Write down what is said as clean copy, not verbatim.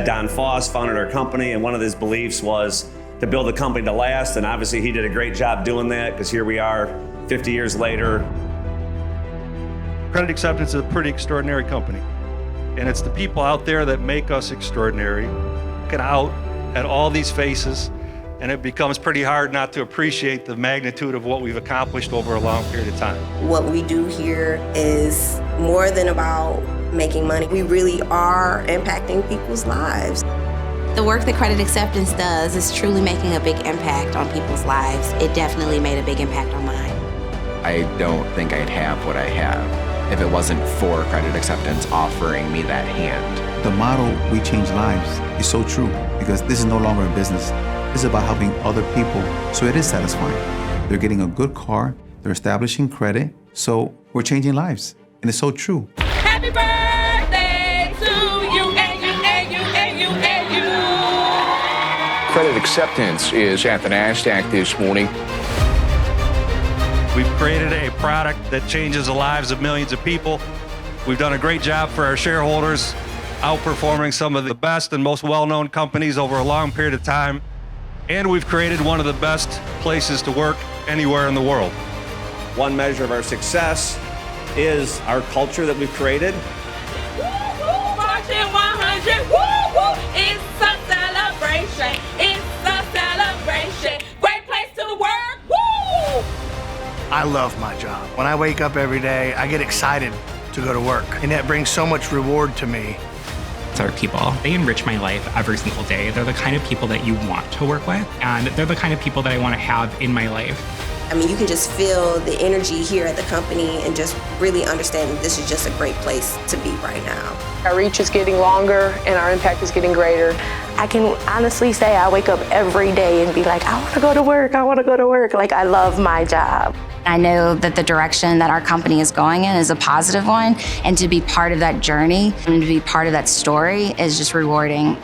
Don Foss founded our company, and one of his beliefs was to build a company to last, and obviously he did a great job doing that, because here we are 50 years later. Credit Acceptance is a pretty extraordinary company, and it's the people out there that make us extraordinary. Looking out at all these faces, and it becomes pretty hard not to appreciate the magnitude of what we've accomplished over a long period of time. What we do here is more than about making money. We really are impacting people's lives. The work that Credit Acceptance does is truly making a big impact on people's lives. It definitely made a big impact on mine. I don't think I'd have what I have if it wasn't for Credit Acceptance offering me that hand. The motto, "We change lives," is so true, because this is no longer a business. It's about helping other people, so it is satisfying. They're getting a good car, they're establishing credit, so we're changing lives, and it's so true. Happy birthday to you and you and you and you and you. Credit Acceptance is at the NASDAQ this morning. We've created a product that changes the lives of millions of people. We've done a great job for our shareholders, outperforming some of the best and most well-known companies over a long period of time. And we've created one of the best places to work anywhere in the world. One measure of our success is our culture that we've created. Fortune 100, woo-woo, it's a celebration, it's a celebration. Great place to work, woo! I love my job. When I wake up every day, I get excited to go to work, and that brings so much reward to me. Our people, they enrich my life every single day. They're the kind of people that you want to work with, and they're the kind of people that I want to have in my life. I mean, you can just feel the energy here at the company and just really understand that this is just a great place to be right now. Our reach is getting longer and our impact is getting greater. I can honestly say I wake up every day and be like, I want to go to work, I want to go to work. Like, I love my job. I know that the direction that our company is going in is a positive one, and to be part of that journey and to be part of that story is just rewarding.